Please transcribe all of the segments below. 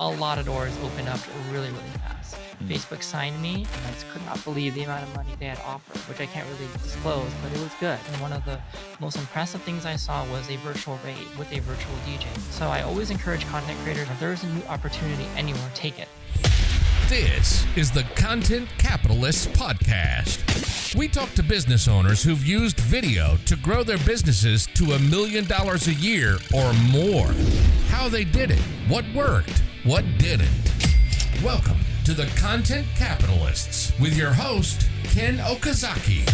a lot of doors opened up really, really fast. Facebook signed me, and I just could not believe the amount of money they had offered, which I can't really disclose, but it was good. And one of the most impressive things I saw was a virtual rave with a virtual DJ. So I always encourage content creators, if there is a new opportunity anywhere, take it. This is the Content Capitalist Podcast. We talk to business owners who've used video to grow their businesses to $1 million a year or more. How they did it, what worked, what didn't. Welcome to the Content Capitalists with your host, Ken Okazaki.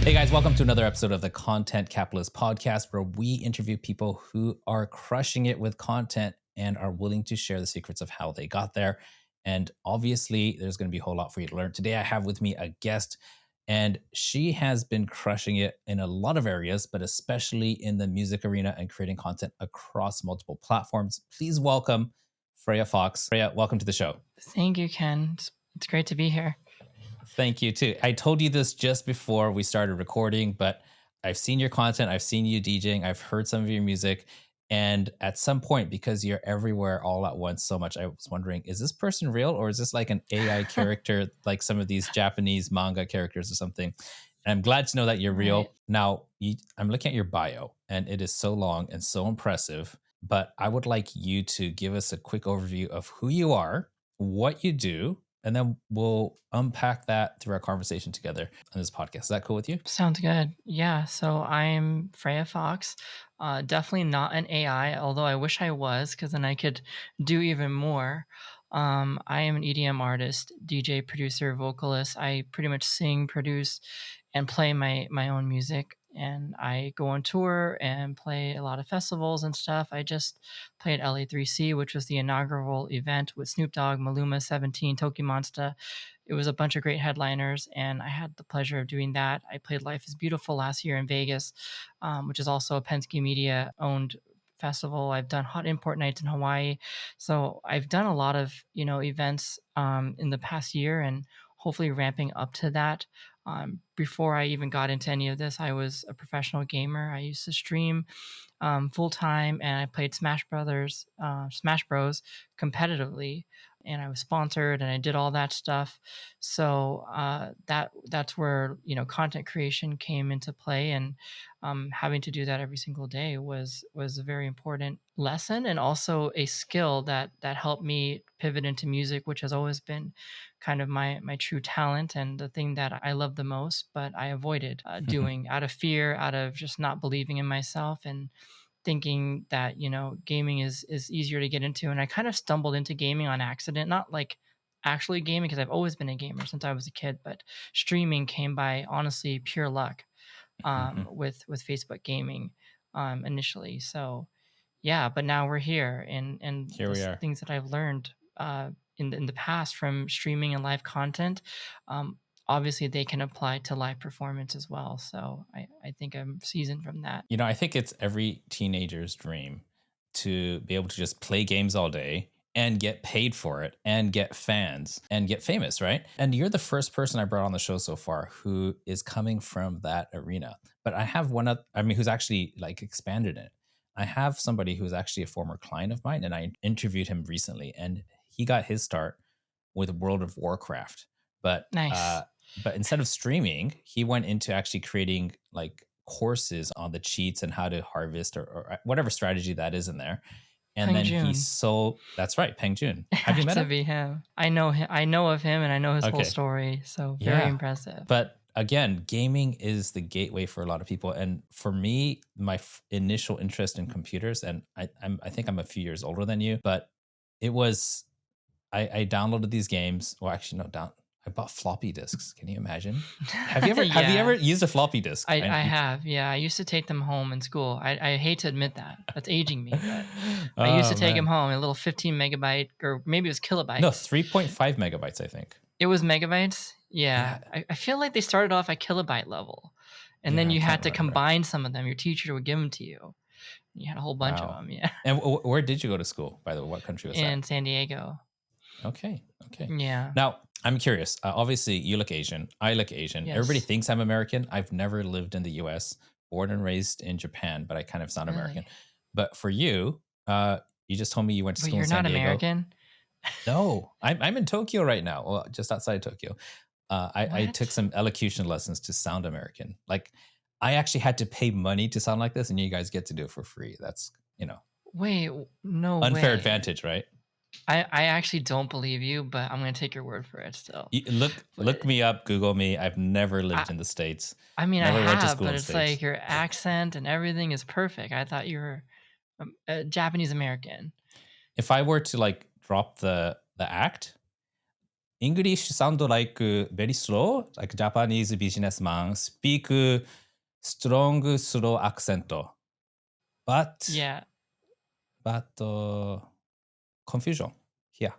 Hey guys, welcome to another episode of the Content Capitalist Podcast, where we interview people who are crushing it with content and are willing to share the secrets of how they got there. And obviously, there's going to be a whole lot for you to learn. Today, I have with me a guest, and she has been crushing it in a lot of areas, but especially in the music arena and creating content across multiple platforms. Please welcome Freya Fox. Freya, welcome to the show. Thank you, Ken. It's great to be here. Thank you too. I told you this just before we started recording, but I've seen your content. I've seen you DJing. I've heard some of your music. And at some point, because you're everywhere all at once so much, I was wondering, is this person real or is this like an AI character, like some of these Japanese manga characters or something? And I'm glad to know that you're real. Right. Now, I'm looking at your bio and it is so long and so impressive, but I would like you to give us a quick overview of who you are, what you do, and then we'll unpack that through our conversation together on this podcast. Is that cool with you? Sounds good. Yeah, so I'm Freya Fox. Definitely not an AI, although I wish I was, because then I could do even more. I am an EDM artist, DJ, producer, vocalist. I pretty much sing, produce, and play my own music. And I go on tour and play a lot of festivals and stuff. I just played LA3C, which was the inaugural event with Snoop Dogg, Maluma, 17, Toki Monsta. It was a bunch of great headliners, and I had the pleasure of doing that. I played Life is Beautiful last year in Vegas, which is also a Penske Media-owned festival. I've done Hot Import Nights in Hawaii. So I've done a lot of, events in the past year and hopefully ramping up to that. Before I even got into any of this, I was a professional gamer. I used to stream full time, and I played Smash Bros. Competitively, and I was sponsored, and I did all that stuff. So that's where content creation came into play, and having to do that every single day was a very important lesson, and also a skill that helped me pivot into music, which has always been kind of my true talent and the thing that I love the most, but I avoided doing out of fear, out of just not believing in myself and thinking that, gaming is easier to get into. And I kind of stumbled into gaming on accident, not like actually gaming, because I've always been a gamer since I was a kid, but streaming came by honestly pure luck with Facebook gaming initially. So yeah, but now we're here, and Here we are. things that I've learned in the past from streaming and live content, obviously they can apply to live performance as well. So I think I'm seasoned from that. I think it's every teenager's dream to be able to just play games all day and get paid for it and get fans and get famous, right? And you're the first person I brought on the show so far who is coming from that arena. But I have who's actually like expanded it. I have somebody who's actually a former client of mine, and I interviewed him recently, and he got his start with World of Warcraft. But Nice. but instead of streaming, he went into actually creating like courses on the cheats and how to harvest or whatever strategy that is in there. And Peng then Joon. that's right, Peng Joon. Have you met to him? be him. I know him. I know of him, and I know his whole Okay. story. So very Yeah. impressive. But again, gaming is the gateway for a lot of people. And for me, my initial interest in computers, and I think I'm a few years older than you, but it was, I downloaded these games. Well, actually, no, I bought floppy disks. Can you imagine? Have you ever used a floppy disk? I have. Yeah, I used to take them home in school. I hate to admit that. That's aging me. But I used to take them home, a little 15 megabyte, or maybe it was kilobytes. No, 3.5 megabytes, I think. It was megabytes? Yeah. I feel like they started off at kilobyte level. And then you had to combine some of them. Your teacher would give them to you. You had a whole bunch of them, yeah. And where did you go to school, by the way? What country was that? In San Diego. Okay. Yeah. Now, I'm curious. Obviously, you look Asian. I look Asian. Yes. Everybody thinks I'm American. I've never lived in the U.S., born and raised in Japan, but I kind of sound Really? American. But for you, you just told me you went to But school in you're San not Diego. American? No, I'm in Tokyo right now. Well, just outside Tokyo. I took What? some elocution lessons to sound American. Like, I actually had to pay money to sound like this, and you guys get to do it for free. That's, Wait, no unfair way. advantage, right? I actually don't believe you, but I'm gonna take your word for it still. Look But me up, Google me. I've never I lived in the States. I mean, I Never went to have, school but in the it's like States. your accent and everything is perfect. I thought you were a Japanese American. If I were to like drop the act, English sound like very slow, like Japanese businessman speak strong slow accent, but Yeah. but confusion. Yeah.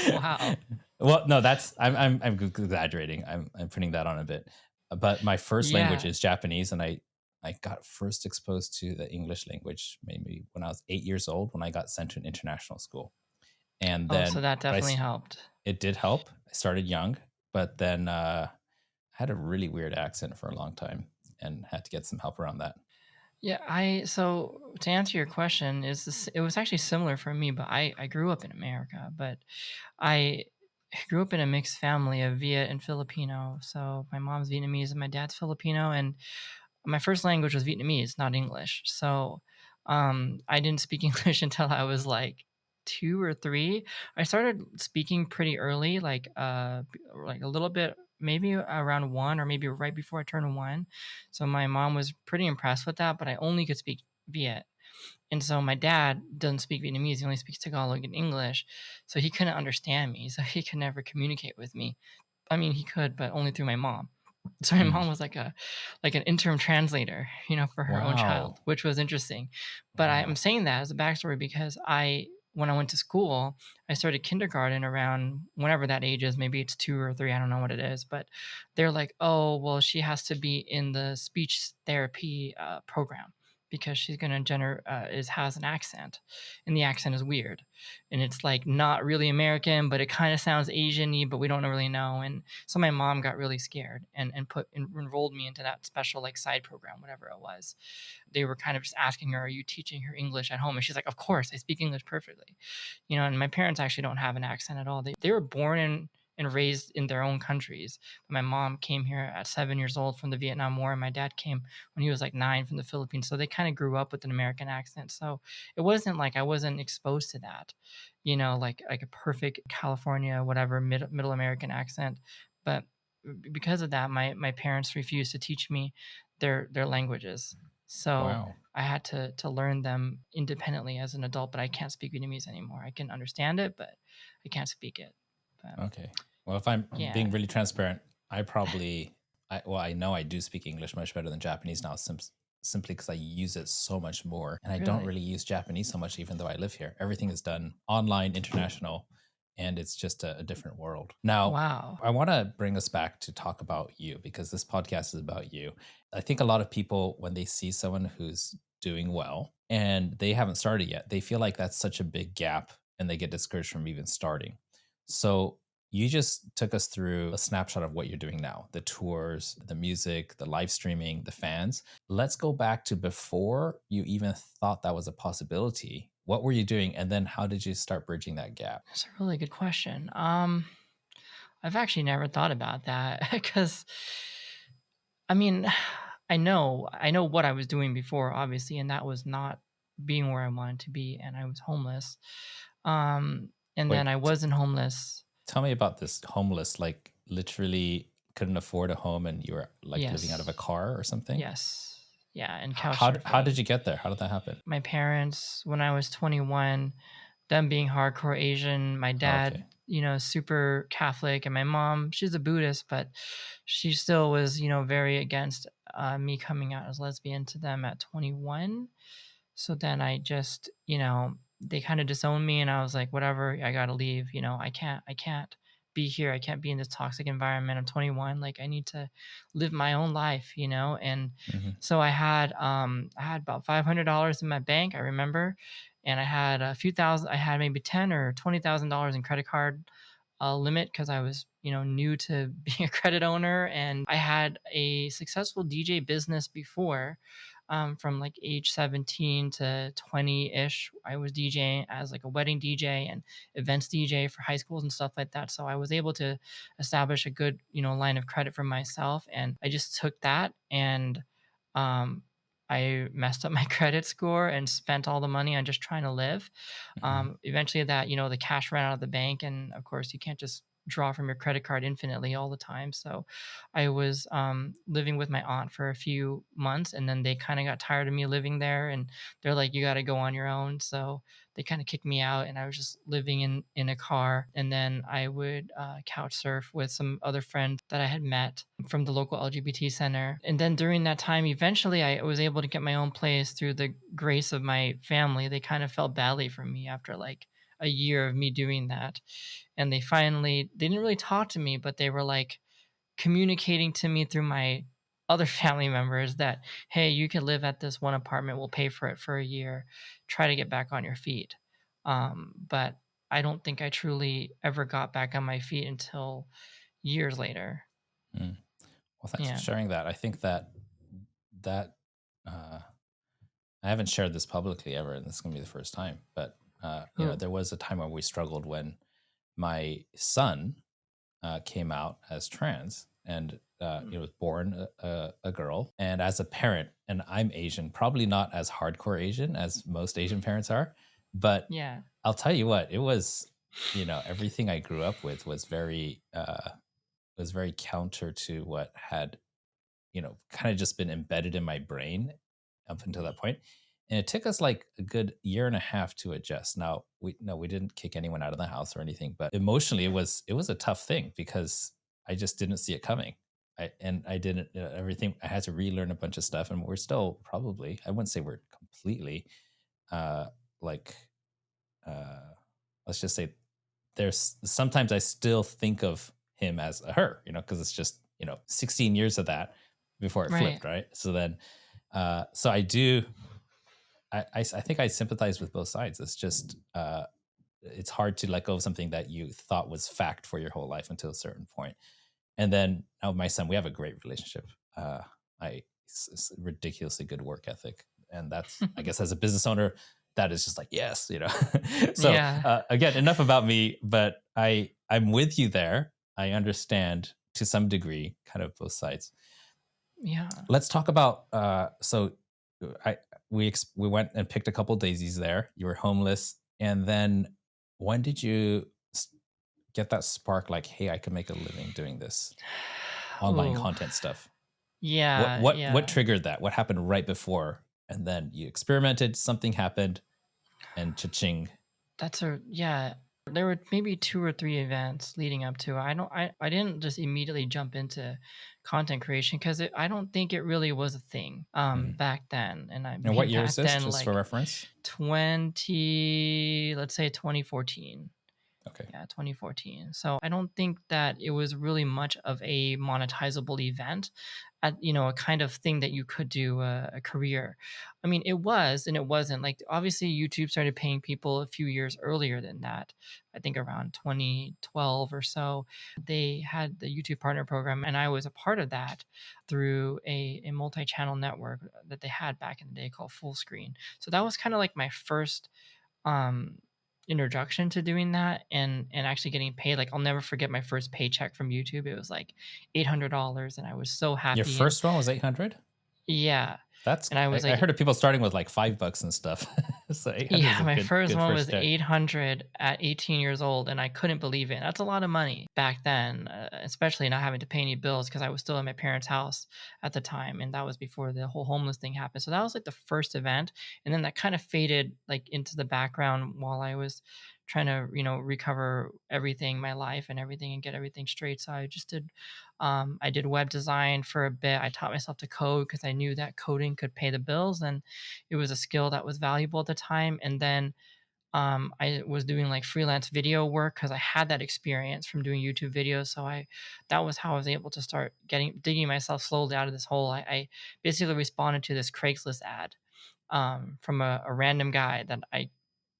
Wow. Well, no, that's I'm exaggerating. I'm putting that on a bit. But my first language Yeah. is Japanese, and I got first exposed to the English language maybe when I was 8 years old when I got sent to an international school. And Oh, so then that definitely helped. it did help. I started young, but then I had a really weird accent for a long time and had to get some help around that. Yeah, so to answer your question, is this it was actually similar for me, but I grew up in America, but I grew up in a mixed family of Viet and Filipino. So my mom's Vietnamese and my dad's Filipino, and my first language was Vietnamese, not English. So I didn't speak English until I was like 2 or 3. I started speaking pretty early, like a little bit, maybe around 1 or maybe right before I turned 1. So my mom was pretty impressed with that, but I only could speak Viet. And so my dad doesn't speak Vietnamese, he only speaks Tagalog and English. So he couldn't understand me. So he could never communicate with me. I mean, he could, but only through my mom. So my Mm. mom was like an interim translator, for her own child, Wow. which was interesting. But I'm Wow. saying that as a backstory because when I went to school, I started kindergarten around whenever that age is. Maybe it's 2 or 3. I don't know what it is, but they're like, oh, well, she has to be in the speech therapy program because she's gonna has an accent, and the accent is weird, and it's like not really American, but it kind of sounds Asian-y, but we don't really know. And so my mom got really scared and enrolled me into that special like side program, whatever it was. They were kind of just asking her, "Are you teaching her English at home?" And she's like, "Of course, I speak English perfectly." And my parents actually don't have an accent at all. They were born and raised in their own countries. But my mom came here at 7 years old from the Vietnam War, and my dad came when he was like 9 from the Philippines. So they kind of grew up with an American accent. So it wasn't like I wasn't exposed to that, like a perfect California, whatever, middle American accent. But because of that, my parents refused to teach me their languages. So Wow. I had to learn them independently as an adult, but I can't speak Vietnamese anymore. I can understand it, but I can't speak it. But Okay. Well, if I'm yeah, being really transparent, I know I do speak English much better than Japanese now, simply because I use it so much more. And I don't really. really use Japanese so much, even though I live here. Everything is done online, international, and it's just a different world. Now, Wow. I want to bring us back to talk about you because this podcast is about you. I think a lot of people, when they see someone who's doing well and they haven't started yet, they feel like that's such a big gap and they get discouraged from even starting. So you just took us through a snapshot of what you're doing now, the tours, the music, the live streaming, the fans. Let's go back to before you even thought that was a possibility. What were you doing? And then how did you start bridging that gap? That's a really good question. I've actually never thought about that because I mean, I know what I was doing before, obviously, and that was not being where I wanted to be, and I was homeless. And then Wait, I wasn't homeless. tell me about this homeless, like literally couldn't afford a home and you were like living out of a Yes. car or something. Yes. Yeah, and couch How did surfing. you get there? How did that happen? My parents, when I was 21, them being hardcore Asian, my dad, Okay. super Catholic, and my mom, she's a Buddhist, but she still was, very against me coming out as lesbian to them at 21. So then I just, they kind of disowned me, and I was like, whatever, I gotta leave. I can't be here. I can't be in this toxic environment. I'm 21. Like I need to live my own life. And Hmm. so I had about $500 in my bank, I remember, and I had a few thousand. I had maybe $10,000 or $20,000 in credit card limit because I was, new to being a credit owner, and I had a successful DJ business before. from like age 17 to 20-ish. I was DJing as like a wedding DJ and events DJ for high schools and stuff like that. So I was able to establish a good, line of credit for myself. And I just took that and um, I messed up my credit score and spent all the money on just trying to live. Mhm. Eventually, the cash ran out of the bank, and of course, you can't just draw from your credit card infinitely all the time. So, I was living with my aunt for a few months, and then they kind of got tired of me living there, and they're like, "You got to go on your own." So they kind of kicked me out, and I was just living in a car. And then I would couch surf with some other friends that I had met from the local LGBT center. And then during that time, eventually, I was able to get my own place through the grace of my family. They kind of felt badly for me after like a year of me doing that. And they didn't really talk to me, but they were like communicating to me through my other family members that, hey, you can live at this one apartment. We'll pay for it for a year. Try to get back on your feet. But I don't think I truly ever got back on my feet until years later. Mm. Well, thanks for Yeah. sharing that. I think that uh, I haven't shared this publicly ever, and this is going to be the first time. But Ooh. there was a time when we struggled when my son came out as trans, and was born a girl. And as a parent, and I'm Asian, probably not as hardcore Asian as most Asian parents are, but Yeah. I'll tell you what, it was, everything I grew up with was very counter to what had, kind of just been embedded in my brain up until that point. And it took us like a good year and a half to adjust. Now, we didn't kick anyone out of the house or anything, but emotionally it was a tough thing because I just didn't see it coming. I didn't, everything. I had to relearn a bunch of stuff, and we're still probably, I wouldn't say we're completely uh like uh let's just say there's sometimes I still think of him as a her, because it's just, 16 years of that before it Right. flipped, right? So then, so I do, I think I sympathize with both sides. It's just, it's hard to let go of something that you thought was fact for your whole life until a certain point. And then now my son, we have a great relationship. It's ridiculously good work ethic, and that's, I guess, as a business owner, that is just like yes. So Yeah. again, enough about me, but I'm with you there. I understand to some degree, kind of both sides. Yeah. Let's talk about so I we went and picked a couple daisies there. You were homeless, and then when did you get that spark? Like, hey, I could make a living doing this online Ooh. content stuff. What Yeah. what what Yeah. triggered that? What happened right before? And then you experimented, something happened, and cha-ching. Yeah. There were maybe 2 or 3 events leading up to it. I didn't just immediately jump into content creation 'cause I don't think it really was a thing, Mhm. back then, and I And what mean year is back this, then, just for like reference? let's say 2014. Okay. Yeah, 2014. So I don't think that it was really much of a monetizable event, a kind of thing that you could do a career. I mean, it was and it wasn't. Like obviously YouTube started paying people a few years earlier than that. I think around 2012 or so. They had the YouTube partner program and I was a part of that through a multi-channel network that they had back in the day called Full Screen. So that was kind of like my first um introduction to doing that and actually getting paid. Like I'll never forget my first paycheck from YouTube. It was like $800 and I was so Your happy. And first one was 800? yeah, That's and I was I like, heard of people starting with like $5 and stuff. So 800 is yeah, a my good first good one first was start. 800 at 18 years old, and I couldn't believe it. That's a lot of money back then, especially not having to pay any bills because I was still in my parents' house at the time, and that was before the whole homeless thing happened. So that was like the first event, and then that kind of faded like into the background while I was trying to, recover everything, my life and everything, and get everything straight. So I did web design for a bit. I taught myself to code because I knew that coding could pay the bills, and it was a skill that was valuable at the time. And then I was doing like freelance video work because I had that experience from doing YouTube videos. So that was how I was able to start digging myself slowly out of this hole. I basically responded to this Craigslist ad from a random guy that I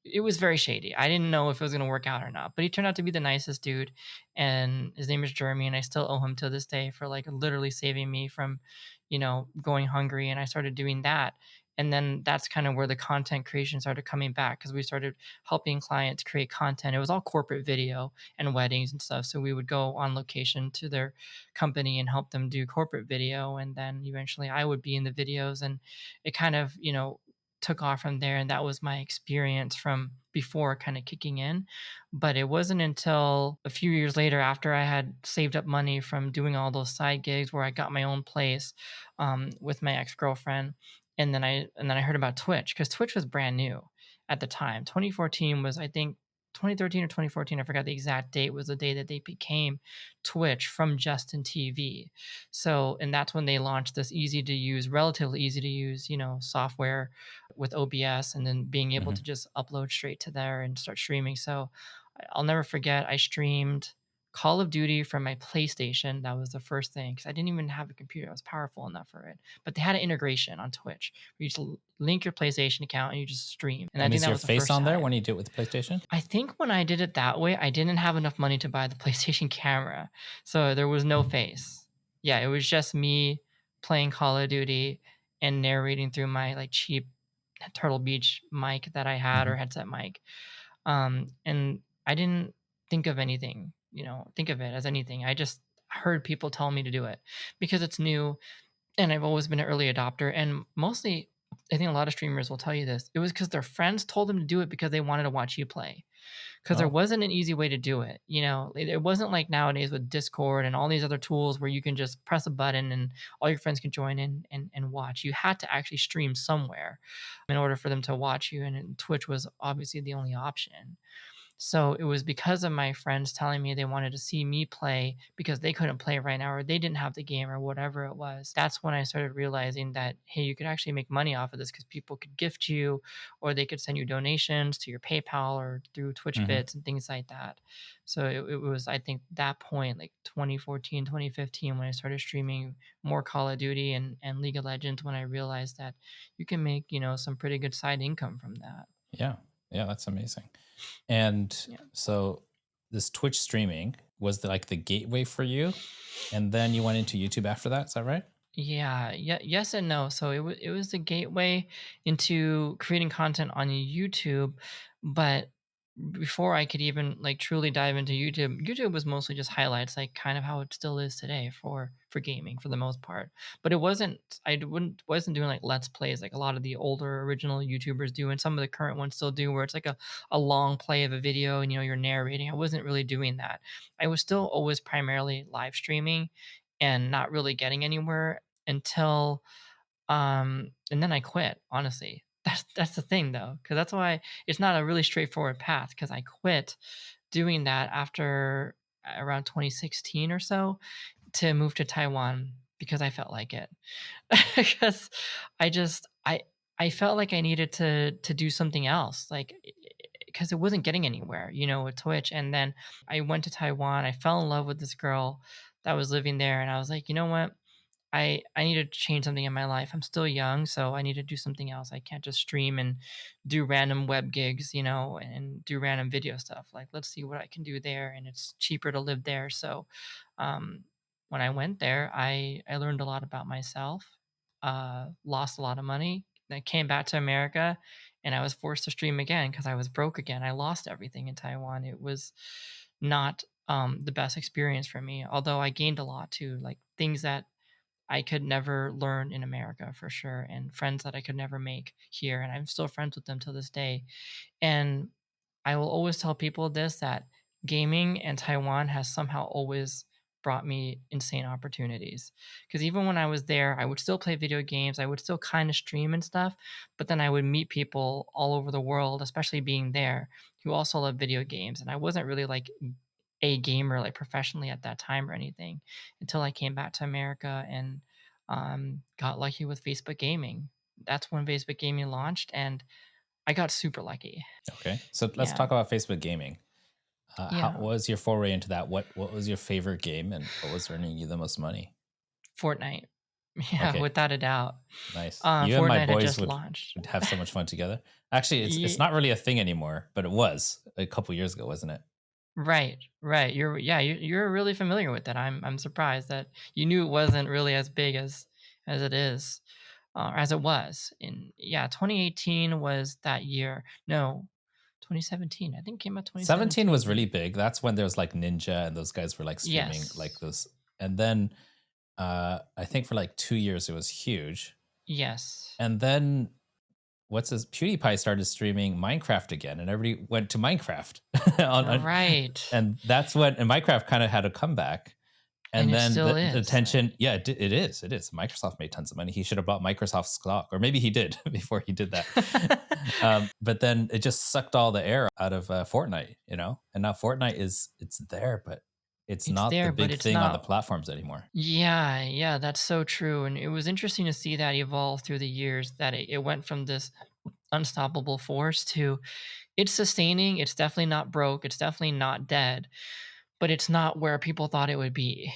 it was very shady. I didn't know if it was gonna work out or not, but he turned out to be the nicest dude, and his name is Jeremy, and I still owe him to this day for, like, literally saving me from, going hungry, and I started doing that, and then that's kinda where the content creation started coming back because we started helping clients create content. It was all corporate video and weddings and stuff, so we would go on location to their company and help them do corporate video, and then eventually I would be in the videos, and it kind of, took off from there, and that was my experience from before kind of kicking in. But it wasn't until a few years later, after I had saved up money from doing all those side gigs, where I got my own place with my ex-girlfriend, and then I heard about Twitch, because Twitch was brand new at the time. 2014 was, I think, 2013 or 2014, I forgot the exact date, was the day that they became Twitch from Justin TV. So, and that's when they launched this easy to use, relatively easy to use, software with OBS, and then being able Hmm. to just upload straight to there and start streaming. So I'll never forget, I streamed Call of Duty from my PlayStation. That was the first thing, because I didn't even have a computer that was powerful enough for it. But they had an integration on Twitch where you just link your PlayStation account and you just stream. And I And think is that your was the face first on there time. when you do it with the PlayStation? I think when I did it that way, I didn't have enough money to buy the PlayStation camera, so there was no face. Yeah, it was just me playing Call of Duty and narrating through my, like, cheap Turtle Beach mic that I had, Hmm. or headset mic. And I didn't think of it as anything. I just heard people tell me to do it because it's new, and I've always been an early adopter, and mostly, I think a lot of streamers will tell you this. It was because their friends told them to do it because they wanted to watch you play. Because there Oh, wasn't an easy way to do it. It wasn't like nowadays with Discord and all these other tools where you can just press a button and all your friends can join in and watch. You had to actually stream somewhere in order for them to watch you, and Twitch was obviously the only option. So it was because of my friends telling me they wanted to see me play because they couldn't play right now, or they didn't have the game, or whatever it was. That's when I started realizing that, hey, you could actually make money off of this, because people could gift you, or they could send you donations to your PayPal or through Twitch hmm, bits and things like that. So it was, I think, that point, like 2014, 2015, when I started streaming more Call of Duty and League of Legends, when I realized that you can make, some pretty good side income from that. yeah, yeah, that's amazing. And Yeah. so this Twitch streaming was like the gateway for you, and then you went into YouTube after that. Is that right? Yeah, yes and no. So it was the gateway into creating content on YouTube, but before I could even, like, truly dive into YouTube, YouTube was mostly just highlights, like kind of how it still is today for gaming for the most part. But it wasn't I wasn't doing like let's plays like a lot of the older original YouTubers do, and some of the current ones still do, where it's like a long play of a video and you're narrating. I wasn't really doing that. I was still always primarily live streaming and not really getting anywhere until and then I quit, honestly. That's the thing, though, because that's why it's not a really straightforward path, because I quit doing that after around 2016 or so, to move to Taiwan because I felt like it. Because I just I felt like I needed to do something else, like, because it wasn't getting anywhere, with Twitch. And then I went to Taiwan, I fell in love with this girl that was living there, and I was like, "You know what? I need to change something in my life. I'm still young, so I need to do something else. I can't just stream and do random web gigs, and do random video stuff. Like, let's see what I can do there, and it's cheaper to live there." So, um, when I went there, I learned a lot about myself, lost a lot of money. Then I came back to America, and I was forced to stream again because I was broke again. I lost everything in Taiwan. It was not the best experience for me, although I gained a lot too, like things that I could never learn in America for sure, and friends that I could never make here, and I'm still friends with them to this day. And I will always tell people this, that gaming and Taiwan has somehow always brought me insane opportunities. Because even when I was there, I would still play video games, I would still kind of stream and stuff, but then I would meet people all over the world, especially being there, who also love video games. And I wasn't really like a gamer, like, professionally at that time or anything, until I came back to America and got lucky with Facebook Gaming. That's when Facebook Gaming launched, and I got super lucky. Okay. So let's Yeah, talk about Facebook gaming. How yeah. was your foray into that? What was your favorite game, and what was earning you the most money? Fortnite. Yeah, Okay, without a doubt. nice. You and my Fortnite had boys just would launched. have so much fun together. Actually, it's Ye not really a thing anymore, but it was a couple years ago, wasn't it? Right, right. You're really familiar with it. I'm surprised that you knew it wasn't really as big as it is, as it was. In yeah, 2018 was that year. No, 2017. I think it came out 17 was 2017. really big. That's when there was like Ninja and those guys were like streaming like Yes. those. And then I think for like 2 years it was huge. Yes. And then what's his PewDiePie started streaming Minecraft again, and everybody went to Minecraft. Right. And that's when and Minecraft kind of had a comeback. And And it then still the is. attention, yeah, it is. It is. Microsoft made tons of money. He should have bought Microsoft stock, or maybe he did before he did that. But then it just sucked all the air out of Fortnite, you know. And now Fortnite it's there, but it's It's not the there, but big it's thing on the not. platforms anymore. Yeah, yeah, that's so true. And it was interesting to see that evolve through the years, that it went from this unstoppable force to it's sustaining. It's definitely not broke. It's definitely not dead, but it's not where people thought it would be.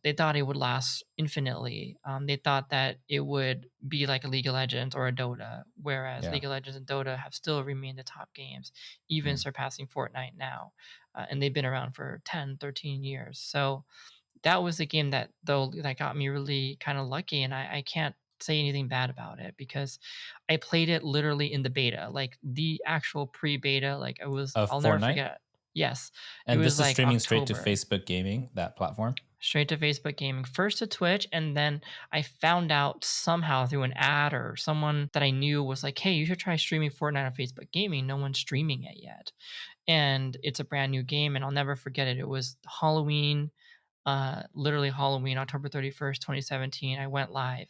They thought it would last infinitely. They thought that it would be like a League of Legends or a Dota, whereas Yeah. League of Legends and Dota have still remained the top games, even Mm. surpassing Fortnite now. And they've been around for 10, 13 years. So that was the game that, though, that got me really kind of lucky, and I can't say anything bad about it because I played it literally in the beta, like the actual pre-beta. Like Of I'll never Fortnite, forget. Yes, it and was this is like streaming straight to October. Facebook Gaming, that platform. Straight to Facebook Gaming, first to Twitch, and then I found out somehow through an ad or someone that I knew was like, "Hey, you should try streaming Fortnite on Facebook Gaming. No one's streaming it yet, and it's a brand new game." And I'll never forget it. It was Halloween, literally Halloween, October 31st, 2017. I went live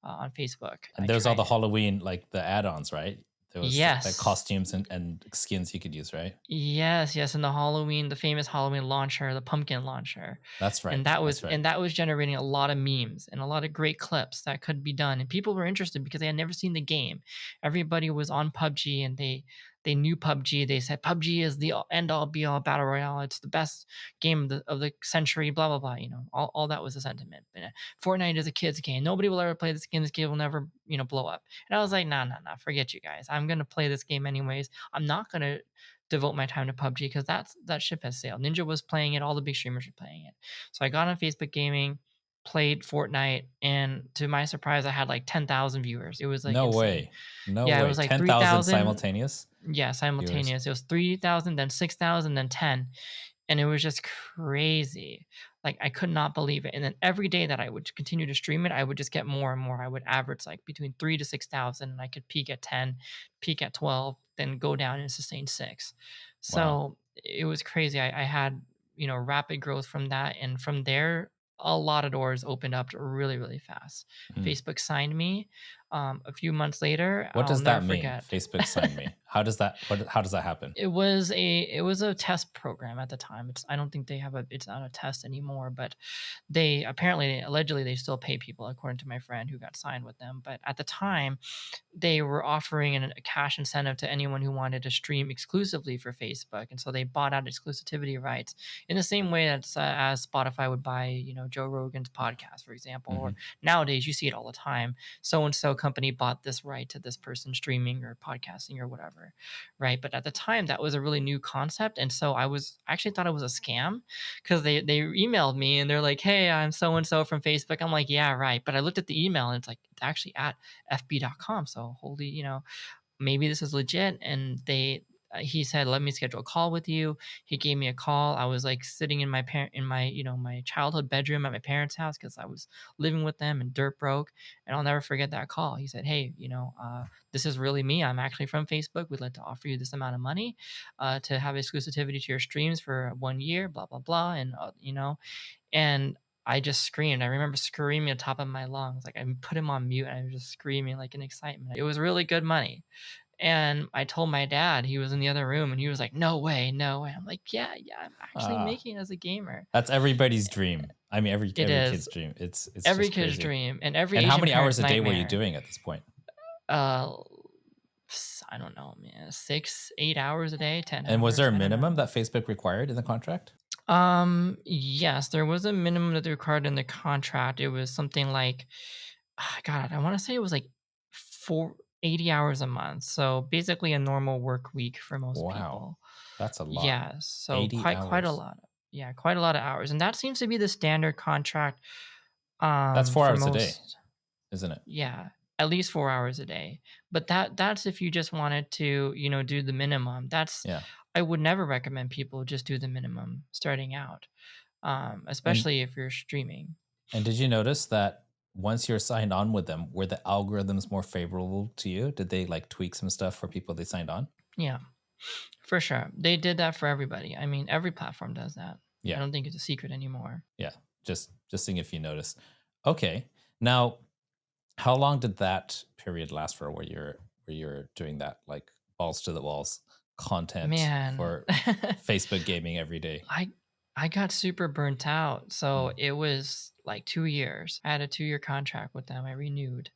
on Facebook. And I there's all tried the it. Halloween, like the add-ons, right? There was like Yes. costumes and skins you could use, right? Yes, yes, and the famous Halloween launcher, the pumpkin launcher. That's And right. that was That's right. and that was generating a lot of memes and a lot of great clips that could be done. And people were interested because they had never seen the game. Everybody was on PUBG, and they knew PUBG. They said PUBG is the end all be all battle royale. It's the best game of the century, blah blah blah. All that was the sentiment. But Fortnite is a kid's game. Nobody will ever play this game. This game will never, blow up. And I was like, nah, nah, nah, forget you guys. I'm gonna play this game anyways. I'm not gonna devote my time to PUBG because that ship has sailed. Ninja was playing it, all the big streamers were playing it. So I got on Facebook Gaming, played Fortnite, and to my surprise, I had like 10,000 viewers. It was like No insane. way. No Yeah, it way. was like 10,000 3,000. simultaneous Yeah, viewers. simultaneous. It was 3,000, then 6,000, then 10. And it was just crazy. Like I could not believe it. And then every day that I would continue to stream it, I would just get more and more. I would average like between 3 to 6,000, and I could peak at 10, peak at 12, then go down and sustain 6. Wow. So it was crazy. I had, rapid growth from that. And from there, a lot of doors opened up really, really fast. Mm. Facebook signed me. A few months later, What I'll does never that mean? forget. Facebook signed me. How does that happen? It was a test program at the time. I don't think it's not a test anymore, but they apparently allegedly they still pay people, according to my friend who got signed with them. But at the time, they were offering a cash incentive to anyone who wanted to stream exclusively for Facebook, and so they bought out exclusivity rights in the same way as Spotify would buy, Joe Rogan's podcast, for example. Or Mhm. nowadays you see it all the time. So and so company bought this right to this person streaming or podcasting or whatever, right? But at the time, that was a really new concept, and so I actually thought it was a scam because they emailed me and they're like, "Hey, I'm so and so from Facebook." I'm like, "Yeah, right." But I looked at the email and it's like it's actually at fb.com. So holy, maybe this is legit. And he said, "Let me schedule a call with you." He gave me a call. I was like sitting in my childhood bedroom at my parents' house because I was living with them and dirt broke. And I'll never forget that call. He said, "Hey, this is really me. I'm actually from Facebook. We'd like to offer you this amount of money to have exclusivity to your streams for 1 year, blah blah blah." And I just screamed. I remember screaming at the top of my lungs. Like I put him on mute and I was just screaming like in excitement. It was really good money. And I told my dad, he was in the other room, and he was like, "No way, no way." I'm like, "Yeah, yeah, I'm actually Ah, making it as a gamer." that's everybody's dream. I mean, every It every kid's is dream. It's every just kid's crazy. dream and every And how Asian many hours parent's a day were you nightmare. doing at this point? Uh, I don't know, man. 6, 8 hours a day, 10 And was there hours. a I don't minimum know. that Facebook required in the contract? Yes, there was a minimum that they required in the contract. It was something like God, I want to say it was like 80 hours a month. So basically a normal work week for most Wow. people. That's a lot. Yeah, so 80 quite a hours. lot. Yeah, quite a lot of hours, and that seems to be the standard contract That's 4 for hours a day, most. isn't it? Yeah, at least 4 hours a day. But that's if you just wanted to, do the minimum. Yeah. I would never recommend people just do the minimum starting out, And especially if you're streaming. and did you notice that once you're signed on with them, were the algorithms more favorable to you? Did they like tweak some stuff for people they signed on? Yeah, for sure. They did that for everybody. I mean, every platform does that. I Yeah. don't think it's a secret anymore. Yeah. Just seeing if you noticed. Okay. Now, how long did that period last for where you're doing that like balls to the walls content Man, for Facebook gaming every day? I I got super burnt out. So Mm. it was like 2 years. I had a 2-year contract with them. I renewed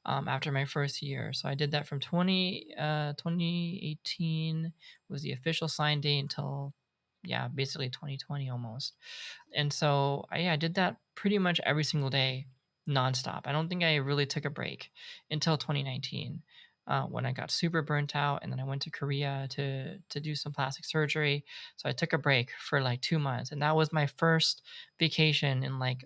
after my first year. So I did that from 2018 was the official sign date until, yeah, basically 2020 almost. And so I did that pretty much every single day, nonstop. I don't think I really took a break until 2019, when I got super burnt out, and then I went to Korea to do some plastic surgery. So I took a break for like 2 months, and that was my first vacation in like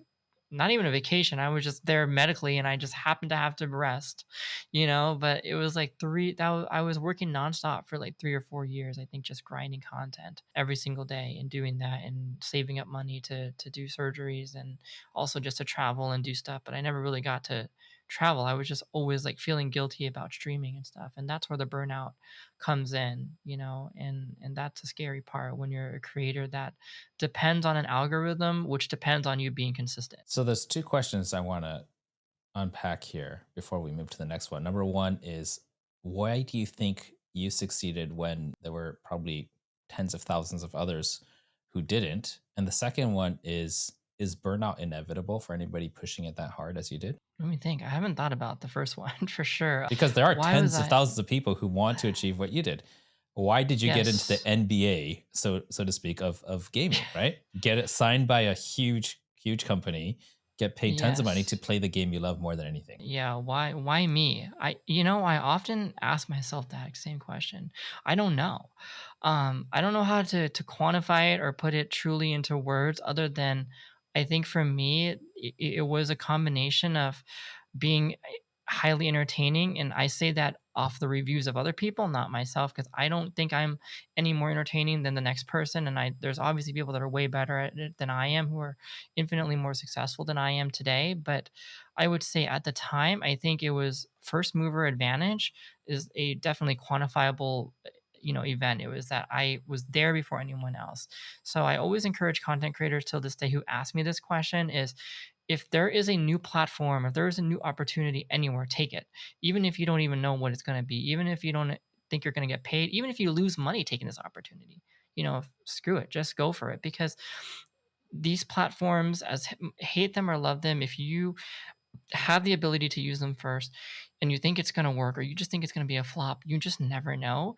not even a vacation. I was just there medically, and I just happened to have to rest, But it was like I was working nonstop for like 3 or 4 years. I think just grinding content every single day and doing that and saving up money to do surgeries and also just to travel and do stuff. But I never really got to travel. I was just always like feeling guilty about streaming and stuff. And that's where the burnout comes in, and that's a scary part when you're a creator that depends on an algorithm, which depends on you being consistent. So there's two questions I want to unpack here before we move to the next one. Number one is, why do you think you succeeded when there were probably tens of thousands of others who didn't? And the second one is burnout inevitable for anybody pushing it that hard as you did? Let me think. I haven't thought about the first one for sure. Because there are Why was tens of I? thousands of people who want to achieve what you did. Why did you get into the Yes. NBA, so to speak, of gaming, right? Get it signed by a huge company, get paid tons of money to Yes. play the game you love more than anything. Yeah, why me? I often ask myself that same question. I don't know. I don't know how to quantify it or put it truly into words other than I think for me it was a combination of being highly entertaining, and I say that off the reviews of other people, not myself, because I don't think I'm any more entertaining than the next person, and I there's obviously people that are way better at it than I am, who are infinitely more successful than I am today. But I would say at the time, I think it was first mover advantage is a definitely quantifiable event. It was that I was there before anyone else. So I always encourage content creators till this day who ask me this question is, if there is a new platform, if there is a new opportunity anywhere, take it. Even if you don't even know what it's going to be, even if you don't think you're going to get paid, even if you lose money taking this opportunity, screw it, just go for it, because these platforms, as hate them or love them, if you have the ability to use them first and you think it's going to work, or you just think it's going to be a flop, you just never know.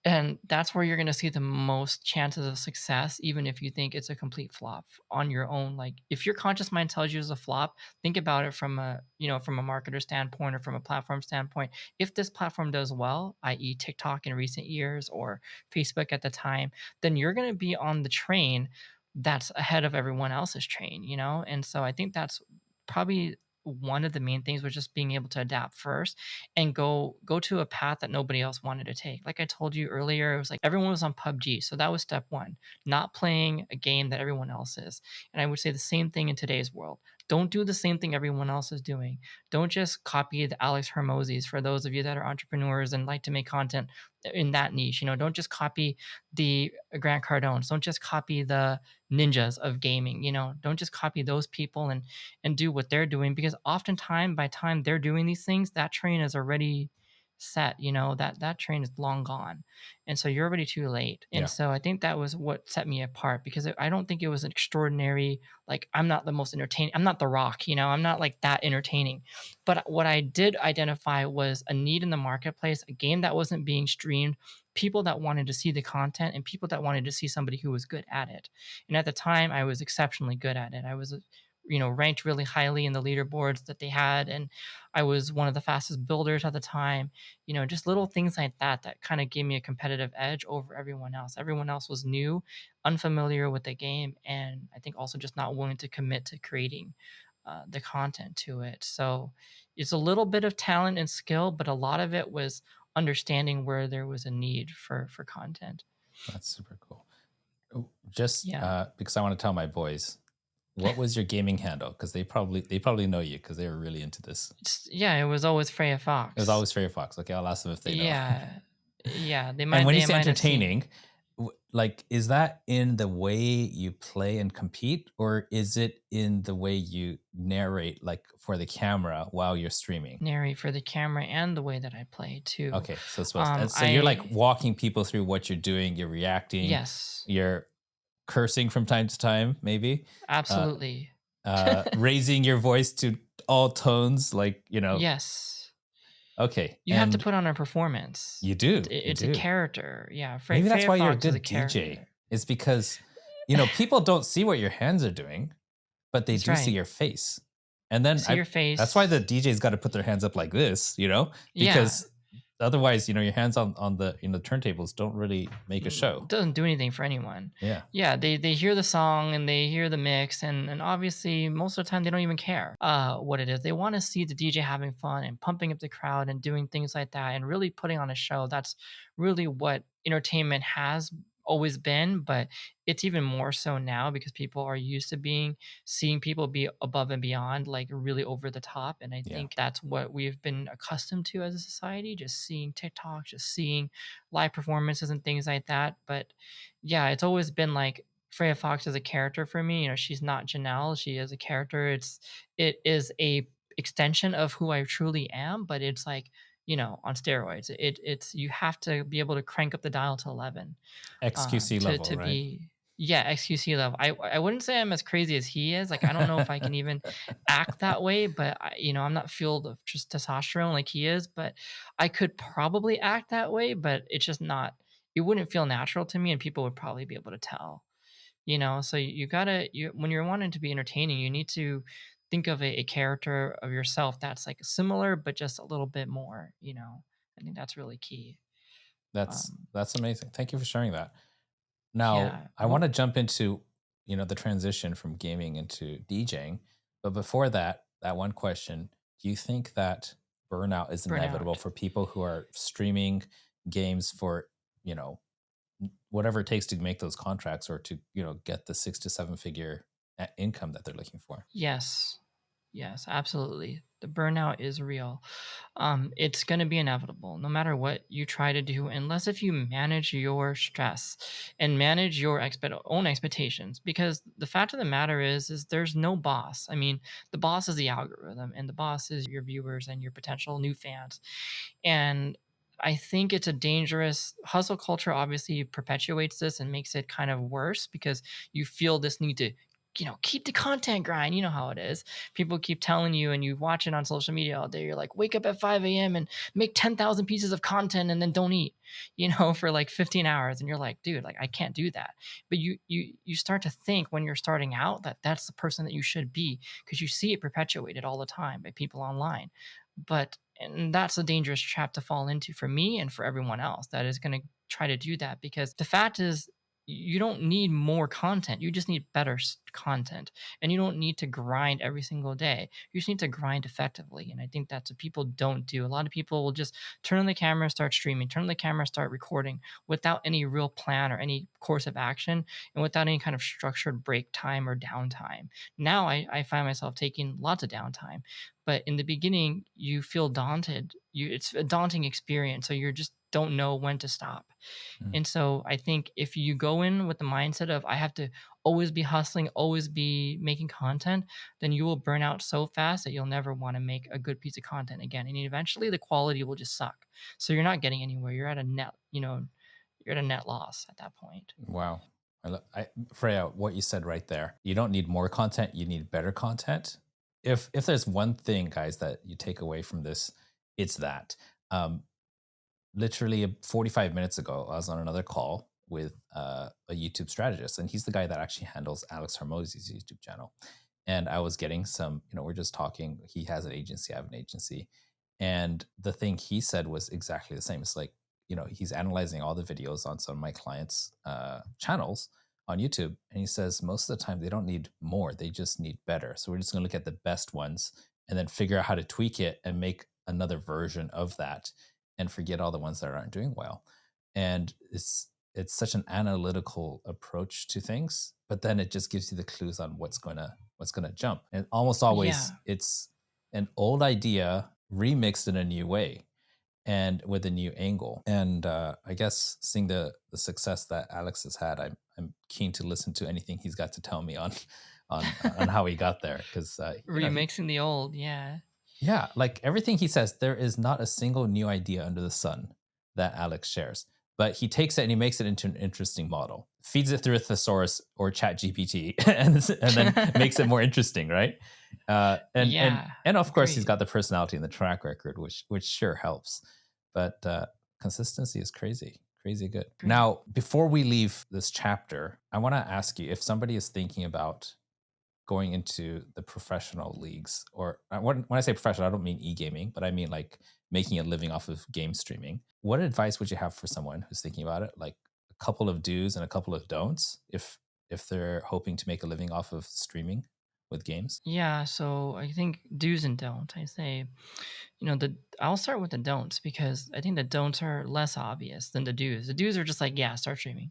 And that's where you're gonna see the most chances of success, even if you think it's a complete flop on your own. Like, if your conscious mind tells you it's a flop, think about it from a marketer standpoint or from a platform standpoint. If this platform does well, i.e. TikTok in recent years or Facebook at the time, then you're gonna be on the train that's ahead of everyone else's train. And so I think that's probably one of the main things, was just being able to adapt first and go to a path that nobody else wanted to take. Like I told you earlier, it was like everyone was on PUBG, so that was step one, not playing a game that everyone else is. And I would say the same thing in today's world. Don't do the same thing everyone else is doing. Don't just copy the Alex Hermosis, for those of you that are entrepreneurs and like to make content in that niche. Don't just copy the Grant Cardones. Don't just copy the ninjas of gaming. Don't just copy those people and do what they're doing, because oftentimes by time they're doing these things, that train is already set. That train is long gone, and so you're already too late. And Yeah. so I think that was what set me apart, because I don't think it was an extraordinary, like, I'm not the most entertaining, I'm not The Rock, I'm not like that entertaining. But what I did identify was a need in the marketplace, a game that wasn't being streamed, people that wanted to see the content, and people that wanted to see somebody who was good at it. And at the time, I was exceptionally good at it. I was ranked really highly in the leaderboards that they had, and I was one of the fastest builders at the time. Just little things like that that kind of gave me a competitive edge over everyone else. Everyone else was new, unfamiliar with the game, and I think also just not willing to commit to creating the content to it. So it's a little bit of talent and skill, but a lot of it was understanding where there was a need for content. That's super cool. Just Yeah. because I want to tell my boys, what was your gaming handle? Because they probably know you because they were really into this. Yeah, it was always Freya It was Fox. always Freya Fox. Okay, I'll ask them if they know. Yeah. Yeah, they And might when you they say might have seen. entertaining, like, is that in the way you play and compete, or is it in the way you narrate, like for the camera while you're streaming? Narrate for the camera and the way that I play too. Okay, so it's supposed. So you're like I walking people through what you're doing. You're reacting. Yes, You're cursing from time to time, maybe. Uh, absolutely. Raising your voice to all tones, like Yes. Okay, You have to and put on a performance. you do, you It's a do. character. Yeah, Maybe that's Freya why you're a Fox is a good DJ. character. It's because people don't see what your hands are doing, but they That's do see right. your face. And then See your that's why the face. DJ's got to put their hands up like this, Yeah. because otherwise, your hands on the turntables don't really make a show. Doesn't do anything for anyone. Yeah. Yeah, they hear the song and they hear the mix, and obviously most of the time they don't even care what it is. They want to see the DJ having fun and pumping up the crowd and doing things like that and really putting on a show. That's really what entertainment has always been, but it's even more so now because people are used to seeing people be above and beyond, like really over the top. And I Yeah. think that's what we've been accustomed to as a society, just seeing TikTok, just seeing live performances and things like that. But yeah, it's always been like Freya Fox is a character for me. She's not Janelle. She is a character. It is a extension of who I truly am, but it's like, on steroids. It's you have to be able to crank up the dial to 11 XQC to level, to right? be yeah, XQC level. I wouldn't say I'm as crazy as he is. Like I don't know if I can even act that way, but I'm not filled of just testosterone like he is, but I could probably act that way, but it's just not it wouldn't feel natural to me and people would probably be able to tell. So you gotta when you're wanting to be entertaining, you need to think of a character of yourself that's like similar but just a little bit more. I think that's really key. That's Um, that's amazing. Thank you for sharing that. Now, yeah. I want to jump into, the transition from gaming into DJing, but before that, that one question, do you think that burnout is inevitable Burnout. for people who are streaming games for, you know, whatever it takes to make those contracts or to, get the 6 to 7 figure income that they're looking for? Yes. Yes, absolutely. The burnout is real. It's going to be inevitable no matter what you try to do, unless if you manage your stress and manage your own expectations. Because the fact of the matter is there's no boss. I mean, the boss is the algorithm, and the boss is your viewers and your potential new fans. And I think it's a dangerous hustle culture. Obviously, perpetuates this and makes it kind of worse because you feel this need to keep the content grind. You know how it is. People keep telling you, and you watch it on social media all day. You're like, wake up at 5 a.m. and make 10,000 pieces of content and then don't eat, for like 15 hours. And you're like, dude, like I can't do that. But you start to think when you're starting out that that's the person that you should be because you see it perpetuated all the time by people online. And that's a dangerous trap to fall into for me and for everyone else that is going to try to do that because the fact is you don't need more content. You just need better content. And you don't need to grind every single day. You just need to grind effectively. And I think that's what people don't do. A lot of people will just turn on the camera, start streaming, turn on the camera, start recording without any real plan or any course of action and without any kind of structured break time or downtime. Now I find myself taking lots of downtime. But in the beginning, you feel daunted. It's a daunting experience. So you just don't know when to stop. Mm. And so I think if you go in with the mindset of I have to always be hustling, always be making content, then you will burn out so fast that you'll never want to make a good piece of content again. And eventually the quality will just suck. So you're not getting anywhere. You're at a net loss at that point. Wow. Freya, what you said right there, you don't need more content, you need better content. If there's one thing, guys, that you take away from this, it's that. Literally 45 minutes ago, I was on another call with a YouTube strategist, and he's the guy that actually handles Alex Hormozzi's YouTube channel. And I was getting some, we're just talking. He has an agency, I have an agency. And the thing he said was exactly the same. It's like, he's analyzing all the videos on some of my clients' channels on YouTube. And he says most of the time they don't need more, they just need better. So we're just going to look at the best ones and then figure out how to tweak it and make another version of that and forget all the ones that aren't doing well. And it's such an analytical approach to things, but then it just gives you the clues on what's gonna jump. And almost always Yeah. it's an old idea remixed in a new way and with a new angle. And I guess seeing the success that Alex has had, I'm keen to listen to anything he's got to tell me on on how he got there, because Remixing the old, yeah. yeah, like everything he says, there is not a single new idea under the sun that Alex shares. But he takes it and he makes it into an interesting model, feeds it through a thesaurus or chat GPT, and then makes it more interesting, right? And Yeah, and of course he's agreed. got the personality and the track record, which sure helps. But consistency is crazy, crazy good. Agreed. Now, before we leave this chapter, I want to ask you, if somebody is thinking about going into the professional leagues, or when I say professional, I don't mean e-gaming, but I mean like making a living off of game streaming. What advice would you have for someone who's thinking about it? Like a couple of do's and a couple of don'ts if they're hoping to make a living off of streaming with games? Yeah, so I think do's and don'ts. I say, the I'll start with the don'ts because I think the don'ts are less obvious than the do's. The do's are just like, yeah, start streaming,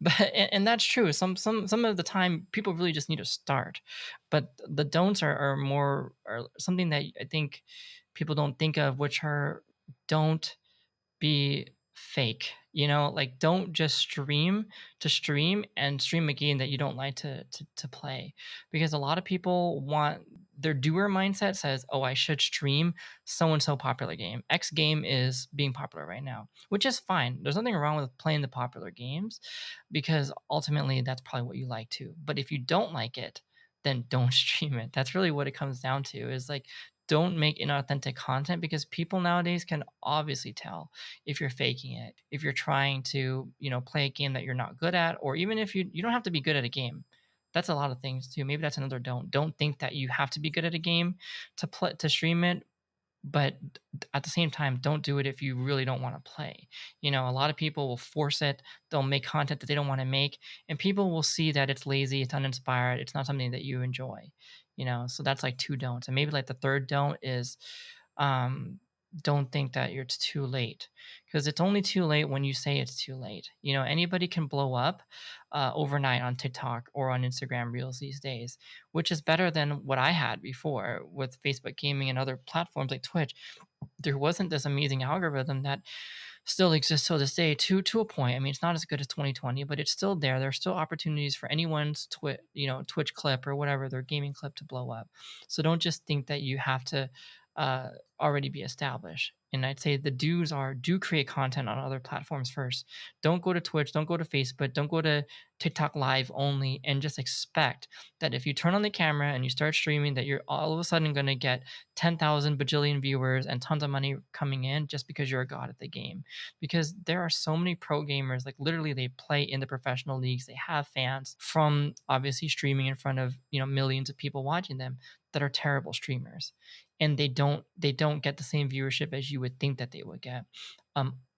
But and that's true. Some of the time people really just need to start. But the don'ts are something that I think people don't think of, which are don't be fake. Like don't just stream to stream and stream a game that you don't like to play. Because a lot of people want their doer mindset says, "Oh, I should stream so and so popular game. X game is being popular right now," which is fine. There's nothing wrong with playing the popular games because ultimately that's probably what you like too. But if you don't like it, then don't stream it. That's really what it comes down to is like don't make inauthentic content because people nowadays can obviously tell if you're faking it, if you're trying to, play a game that you're not good at, or even if you don't have to be good at a game. That's a lot of things too. Maybe that's another don't. Don't think that you have to be good at a game to stream it, but at the same time, don't do it if you really don't want to play. A lot of people will force it. They'll make content that they don't want to make, and people will see that it's lazy, it's uninspired, it's not something that you enjoy. So that's like two don'ts. And maybe like the third don't is um don't think that it's too late because it's only too late when you say it's too late. Anybody can blow up overnight on TikTok or on Instagram Reels these days, which is better than what I had before with Facebook gaming and other platforms like Twitch. There wasn't this amazing algorithm that still exists till this day to a point. I mean, it's not as good as 2020, but it's still there. There are still opportunities for anyone's Twitch clip or whatever their gaming clip to blow up. So don't just think that you have to already be established. And I'd say the do's are do create content on other platforms first. Don't go to Twitch, don't go to Facebook, don't go to TikTok live only and just expect that if you turn on the camera and you start streaming that you're all of a sudden going to get 10,000 bajillion viewers and tons of money coming in just because you're a god at the game. Because there are so many pro gamers, like literally they play in the professional leagues, they have fans from obviously streaming in front of, millions of people watching them that are terrible streamers and they don't get the same viewership as you would think that they would get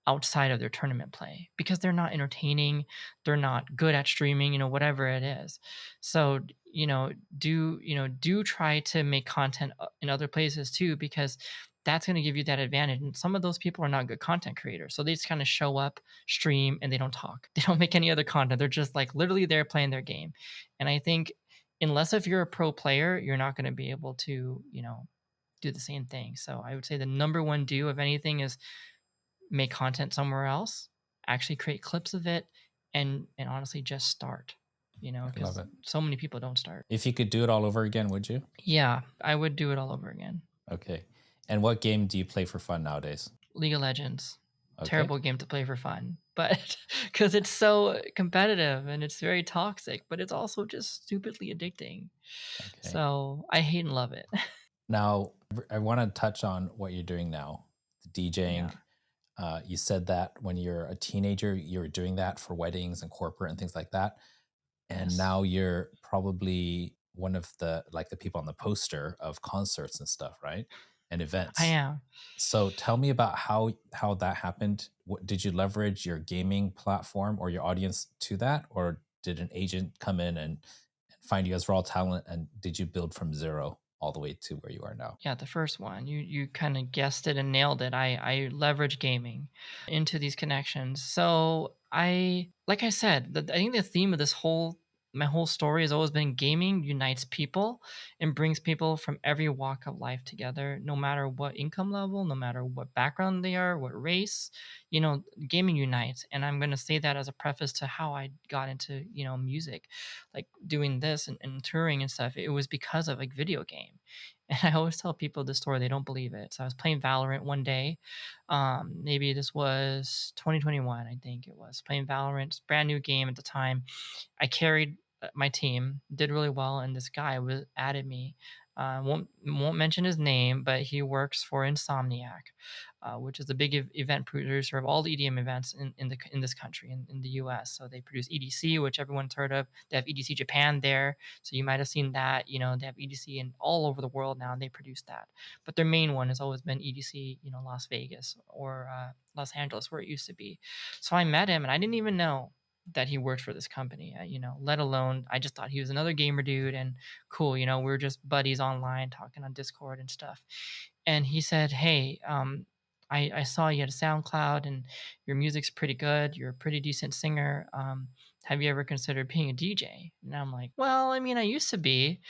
outside of their tournament play because they're not entertaining, they're not good at streaming, whatever it is. So do try to make content in other places too because that's going to give you that advantage. And some of those people are not good content creators, so they just kind of show up, stream, and they don't talk, they don't make any other content, they're just like literally there playing their game. And I think unless if you're a pro player, you're not going to be able to do the same thing. So I would say the number one do of anything is make content somewhere else, actually create clips of it, and honestly just start. I love Because it. so many people don't start. If you could do it all over again, would you? Yeah, I would do it all over again. Okay. And what game do you play for fun nowadays? League of Legends, Okay. terrible game to play for fun, but because it's so competitive and it's very toxic, but it's also just stupidly addicting. Okay. So I hate and love it. Now, I want to touch on what you're doing now, DJing. Yeah. You said that when you're a teenager, you were doing that for weddings and corporate and things like that. And Yes. now you're probably one of the like the people on the poster of concerts and stuff, right? And I events. am. So tell me about how that happened. What, did you leverage your gaming platform or your audience to that, or did an agent come in and find you as raw talent? And did you build from zero all the way to where you are now? Yeah, the first one. You kind of guessed it and nailed it. I leverage gaming into these connections. So I like I said, I think the theme of this whole my whole story has always been gaming unites people and brings people from every walk of life together, no matter what income level, no matter what background they are, what race, gaming unites. And I'm gonna say that as a preface to how I got into, music, like doing this and touring and stuff. It was because of like video game. And I always tell people this story, they don't believe it. So I was playing Valorant one day. Maybe this was 2021, I think it was. Playing Valorant, it's a brand new game at the time. I carried my team, did really well, and this guy was added me. Won't mention his name, but he works for Insomniac, which is the big event producer of all the EDM events in this country in the U.S. So they produce EDC, which everyone's heard of. They have EDC Japan there, so you might have seen that. They have EDC in all over the world now, and they produce that. But their main one has always been EDC, Las Vegas or Los Angeles, where it used to be. So I met him, and I didn't even know that he worked for this company, let alone I just thought he was another gamer dude and cool, we were just buddies online talking on Discord and stuff. And he said, "Hey, I saw you had a SoundCloud and your music's pretty good. You're a pretty decent singer. Have you ever considered being a DJ?" And I'm like, "Well, I mean, I used to be,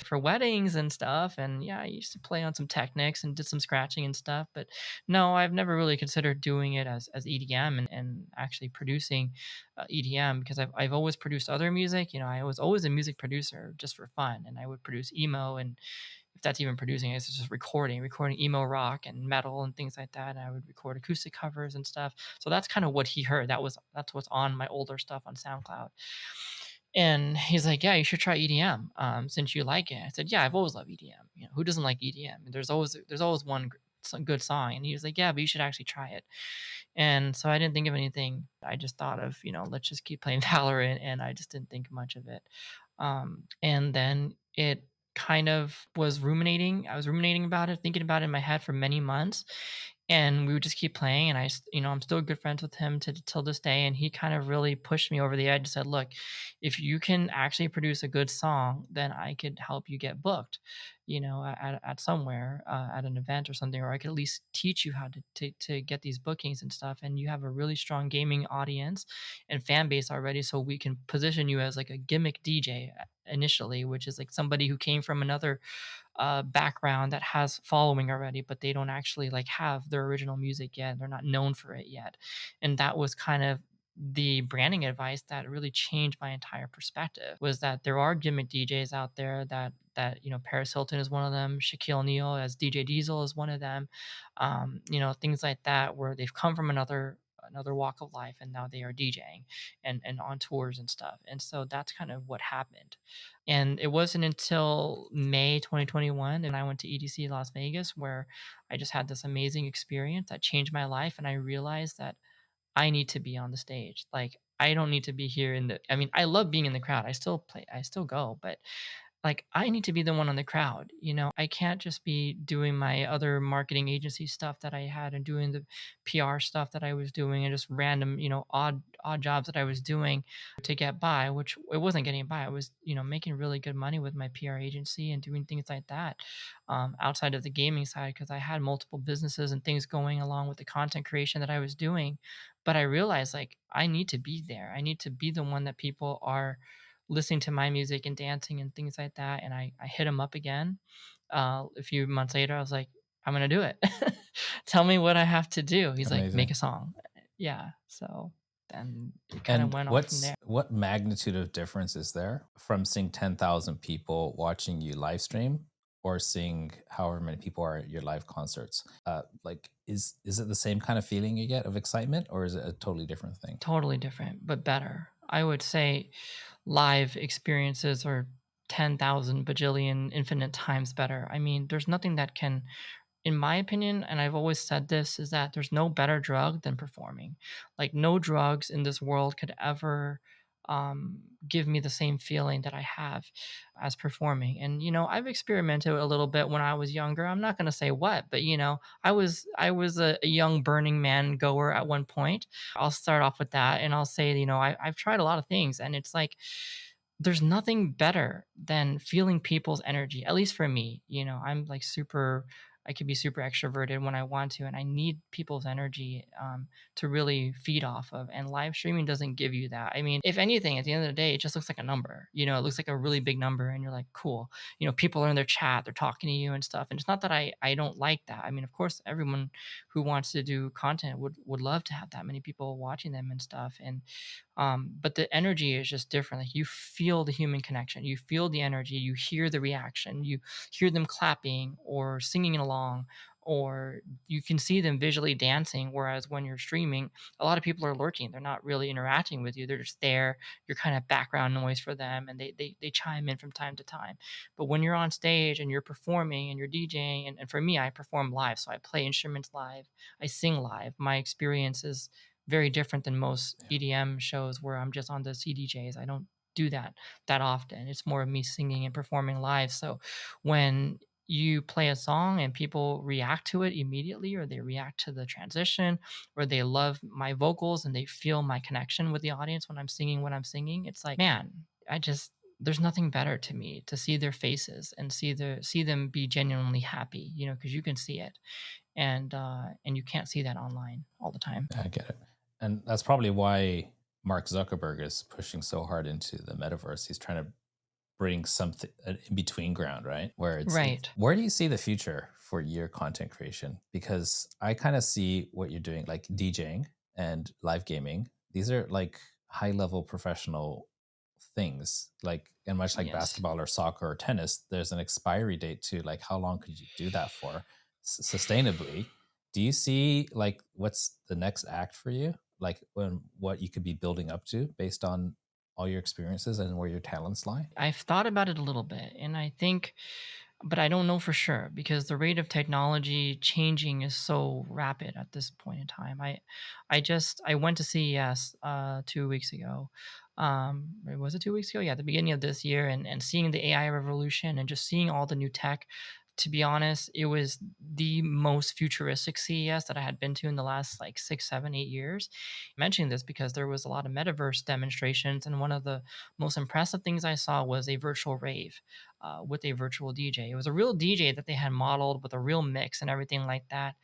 for weddings and stuff. And yeah, I used to play on some Technics and did some scratching and stuff. But no, I've never really considered doing it as EDM and actually producing EDM because I've always produced other music. I was always a music producer just for fun. And I would produce emo and if that's even producing it's just recording emo rock and metal and things like that. And I would record acoustic covers and stuff. So that's kind of what he heard. That's what's on my older stuff on SoundCloud. And he's like, "Yeah, you should try EDM since you like it." I said, "Yeah, I've always loved EDM. Who doesn't like EDM? There's always one some good song." And he was like, "Yeah, but you should actually try it." And so I didn't think of anything. I just thought of, let's just keep playing Valorant, and I just didn't think much of it. And then it kind of was ruminating. I was ruminating about it, thinking about it in my head for many months. And we would just keep playing. And I'm still good friends with him till this day. And he kind of really pushed me over the edge and said, "Look, if you can actually produce a good song, then I could help you get booked, at somewhere, at an event or something, or I could at least teach you how to get these bookings and stuff. And you have a really strong gaming audience and fan base already. So we can position you as like a gimmick DJ initially, which is like somebody who came from another background that has following already, but they don't actually like have their original music yet. They're not known for it yet." And that was kind of the branding advice that really changed my entire perspective, was that there are gimmick DJs out there that Paris Hilton is one of them, Shaquille O'Neal as DJ Diesel is one of them, things like that, where they've come from another walk of life and now they are DJing and on tours and stuff. And so that's kind of what happened. And it wasn't until May 2021 and I went to EDC Las Vegas where I just had this amazing experience that changed my life. And I realized that I need to be on the stage. Like, I don't need to be here I mean, I love being in the crowd. I still play, I still go, but like I need to be the one on the crowd. I can't just be doing my other marketing agency stuff that I had and doing the PR stuff that I was doing and just random, odd jobs that I was doing to get by, which it wasn't getting by. I was, making really good money with my PR agency and doing things like that outside of the gaming side because I had multiple businesses and things going along with the content creation that I was doing. But I realized like I need to be there. I need to be the one that people are listening to my music and dancing and things like that. And I hit him up again. A few months later, I was like, "I'm going to do it. Tell me what I have to do." He's like, "Make Amazing. a song." Yeah. So then it kind of And went on from there. what magnitude of difference is there from seeing 10,000 people watching you live stream or seeing however many people are at your live concerts? Like, is it the same kind of feeling you get of excitement, or is it a totally different thing? Totally different, but better. I would say live experiences are 10,000 bajillion infinite times better. I mean, there's nothing that can, in my opinion, and I've always said this, is that there's no better drug than performing. Like, no drugs in this world could ever give me the same feeling that I have as performing. And I've experimented a little bit when I was younger. I'm not going to say what, but I was a young Burning Man goer at one point. I'll start off with that, and I'll say, I've tried a lot of things, and it's like there's nothing better than feeling people's energy. At least for me, I'm like super. I could be super extroverted when I want to, and I need people's energy to really feed off of. And live streaming doesn't give you that. I mean, if anything, at the end of the day, it just looks like a number. It looks like a really big number, and you're like, cool. People are in their chat, they're talking to you and stuff. And it's not that I don't like that. I mean, of course, everyone who wants to do content would love to have that many people watching them and stuff. But the energy is just different. Like you feel the human connection, you feel the energy, you hear the reaction, you hear them clapping or singing along, or you can see them visually dancing. Whereas when you're streaming, a lot of people are lurking, they're not really interacting with you, they're just there. You're kind of background noise for them, and they chime in from time to time. But when you're on stage and you're performing and you're DJing, and for me, I perform live, so I play instruments live, I sing live. My experience is very different than most Yeah. EDM shows where I'm just on the CDJs. I don't do that often. It's more of me singing and performing live. So when you play a song and people react to it immediately, or they react to the transition, or they love my vocals and they feel my connection with the audience when I'm singing it's like, man, there's nothing better to me to see their faces and see them be genuinely happy, because you can see it, and you can't see that online all the time. I get it. And that's probably why Mark Zuckerberg is pushing so hard into the metaverse. He's trying to bring something an in between ground, right? Where it's Right. where do you see the future for your content creation? Because I kind of see what you're doing, like DJing and live gaming. These are like high level professional things. Like, and much like Yes. basketball or soccer or tennis, there's an expiry date to like how long could you do that for sustainably. Do you see like what's the next act for you? Like when what you could be building up to based on all your experiences and where your talents lie? I've thought about it a little bit, and I think, but I don't know for sure because the rate of technology changing is so rapid at this point in time. I went to CES 2 weeks ago. Was it 2 weeks ago? Yeah, the beginning of this year, and seeing the AI revolution and just seeing all the new tech. To be honest, it was the most futuristic CES that I had been to in the last like 6, 7, 8 years. Mentioning this because there was a lot of metaverse demonstrations, and one of the most impressive things I saw was a virtual rave with a virtual DJ. It was a real DJ that they had modeled with a real mix and everything like that.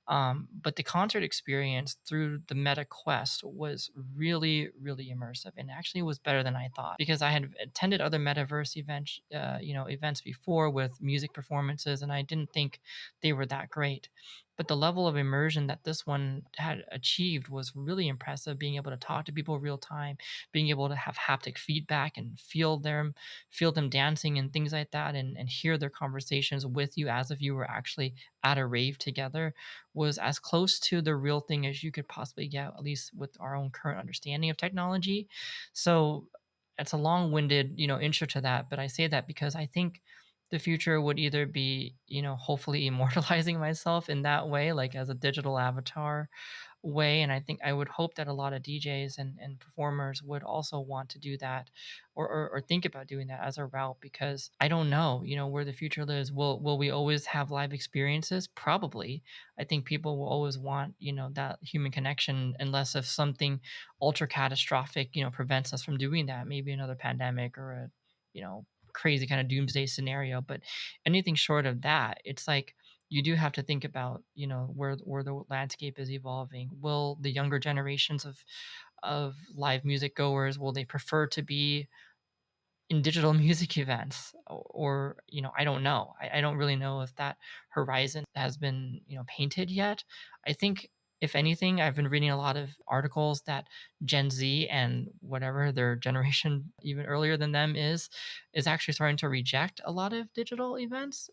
But the concert experience through the Meta Quest was really, really immersive, and actually was better than I thought because I had attended other metaverse events before with music performances, and I didn't think they were that great. But the level of immersion that this one had achieved was really impressive. Being able to talk to people real time, being able to have haptic feedback and feel them dancing and things like that, and hear their conversations with you as if you were actually at a rave together was as close to the real thing as you could possibly get, at least with our own current understanding of technology. So it's a long-winded, intro to that, but I say that because I think the future would either be, hopefully immortalizing myself in that way, like as a digital avatar way. And I think I would hope that a lot of DJs and performers would also want to do that, or think about doing that as a route, because I don't know, where the future lives. Will we always have live experiences? Probably. I think people will always want, that human connection, unless if something ultra catastrophic, prevents us from doing that, maybe another pandemic or a, you know, crazy kind of doomsday scenario. But anything short of that, it's like you do have to think about, where the landscape is evolving. Will the younger generations of live music goers, will they prefer to be in digital music events, or I don't know. I don't really know if that horizon has been painted yet. I think, if anything, I've been reading a lot of articles that Gen Z and whatever their generation even earlier than them is actually starting to reject a lot of digital events,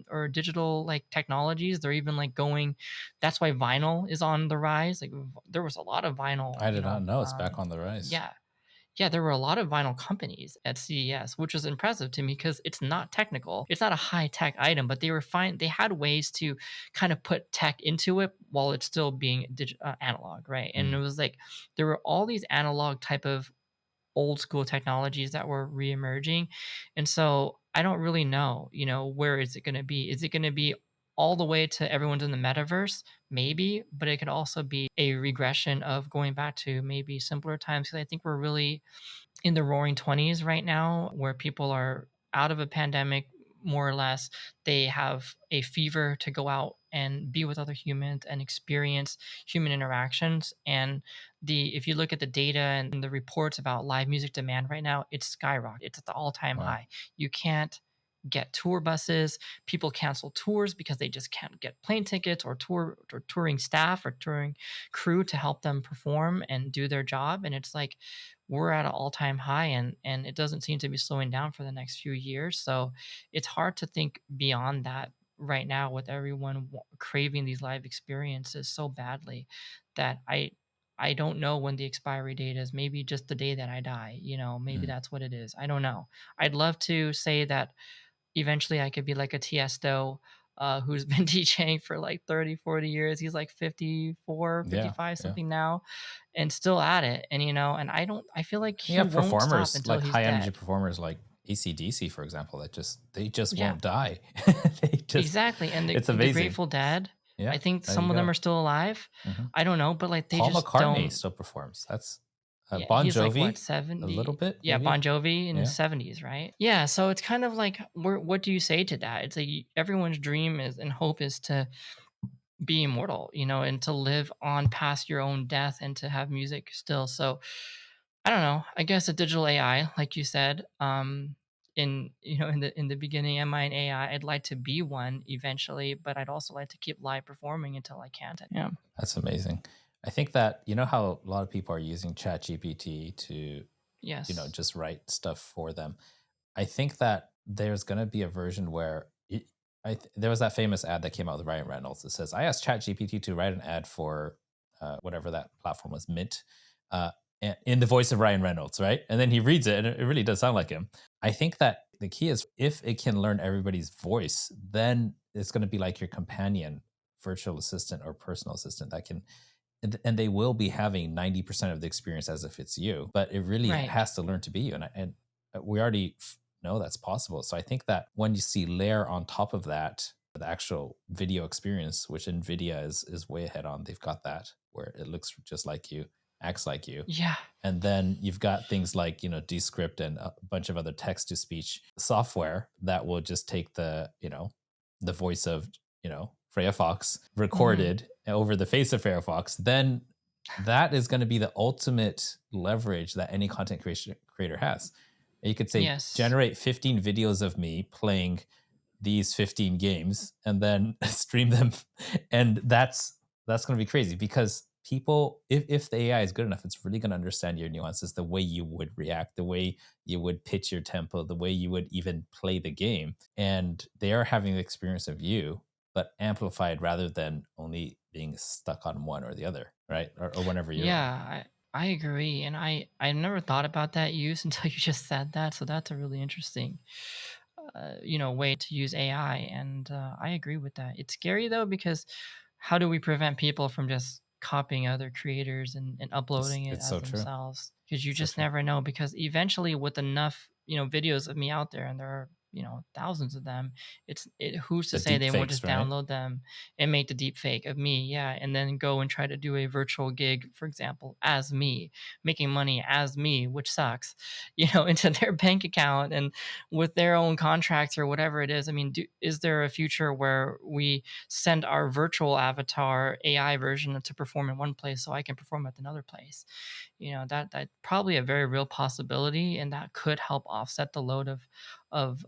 or digital like technologies. They're even like going, that's why vinyl is on the rise. Like there was a lot of vinyl, I did not know it's back on the rise. yeah, yeah, there were a lot of vinyl companies at CES, which was impressive to me because it's not technical. It's not a high tech item, but they were fine. They had ways to kind of put tech into it while it's still being analog, right? And it Mm. was like there were all these analog type of old school technologies that were reemerging. And so I don't really know, where is it going to be? Is it going to be all the way to everyone's in the metaverse? Maybe, but it could also be a regression of going back to maybe simpler times. Because I think we're really in the roaring 20s right now, where people are out of a pandemic, more or less. They have a fever to go out and be with other humans and experience human interactions. And if you look at the data and the reports about live music demand right now, it's skyrocketed. It's at the all-time Wow. high. You can't get tour buses. People cancel tours because they just can't get plane tickets or touring staff or touring crew to help them perform and do their job. And it's like we're at an all-time high, and it doesn't seem to be slowing down for the next few years. So it's hard to think beyond that right now, with everyone craving these live experiences so badly, that I don't know when the expiry date is. Maybe just the day that I die, maybe Mm. that's what it is. I don't know. I'd love to say that eventually I could be like a Tiesto, who's been DJing for like 30, 40 years. He's like 54, Yeah, 55 yeah. something now, and still at it. And, and I feel like You he have won't stop performers until like he's high energy dead. performers like ACDC, for example, that they just Yeah, won't die. They just exactly. And it's the amazing. Grateful Dead, I Yeah, think there you some of them go. are still alive. Hmm. I don't know, but like they Paul just McCartney don't. still performs. That's Yeah, Bon he's like what, Jovi, a little 70? bit Yeah, Bon maybe. Jovi in his Yeah, 70s, right? Yeah, so it's kind of like what do you say to that? It's like everyone's dream is and hope is to be immortal, and to live on past your own death and to have music still. So I don't know. I guess a digital AI, like you said, in the beginning, am I an AI? I'd like to be one eventually, but I'd also like to keep live performing until I can't. Yeah. that's amazing. I think that you know how a lot of people are using ChatGPT to Yes. just write stuff for them. I think that there's going to be a version where there was that famous ad that came out with Ryan Reynolds that says, "I asked ChatGPT to write an ad for whatever that platform was, Mint, uh, in the voice of Ryan Reynolds," right? And then he reads it, and it really does sound like him. I think that the key is if it can learn everybody's voice, then it's going to be like your companion virtual assistant or personal assistant that can and they will be having 90% of the experience as if it's you, but it really Right. has to learn to be you. And we already know that's possible. So I think that when you see layer on top of that, the actual video experience, which NVIDIA is way ahead on, they've got that where it looks just like you, acts like you. Yeah. And then you've got things like, Descript and a bunch of other text to speech software that will just take the voice of, Freya Fox Hmm. recorded over the face of Freya Fox. Then that is going to be the ultimate leverage that any content creator has. And you could say, Yes. generate 15 videos of me playing these 15 games and then stream them. And that's going to be crazy because people, if the AI is good enough, it's really going to understand your nuances, the way you would react, the way you would pitch your tempo, the way you would even play the game. And they are having the experience of you, but amplified rather than only being stuck on one or the other, right? Or whenever you're on. Yeah, I agree, and I never thought about that use until you just said that. So that's a really interesting, way to use AI, and I agree with that. It's scary though because how do we prevent people from just copying other creators and It's, uploading it it's as so true. themselves? Because you So just true. never know. Because eventually, with enough videos of me out there, and there are thousands of them, who's to The say deep they won't fakes, just right? download them and make the deep fake of me, yeah, and then go and try to do a virtual gig, for example, as me, making money as me, which sucks, into their bank account and with their own contracts or whatever it is. I mean, is there a future where we send our virtual avatar AI version to perform in one place so I can perform at another place? That probably a very real possibility, and that could help offset the load of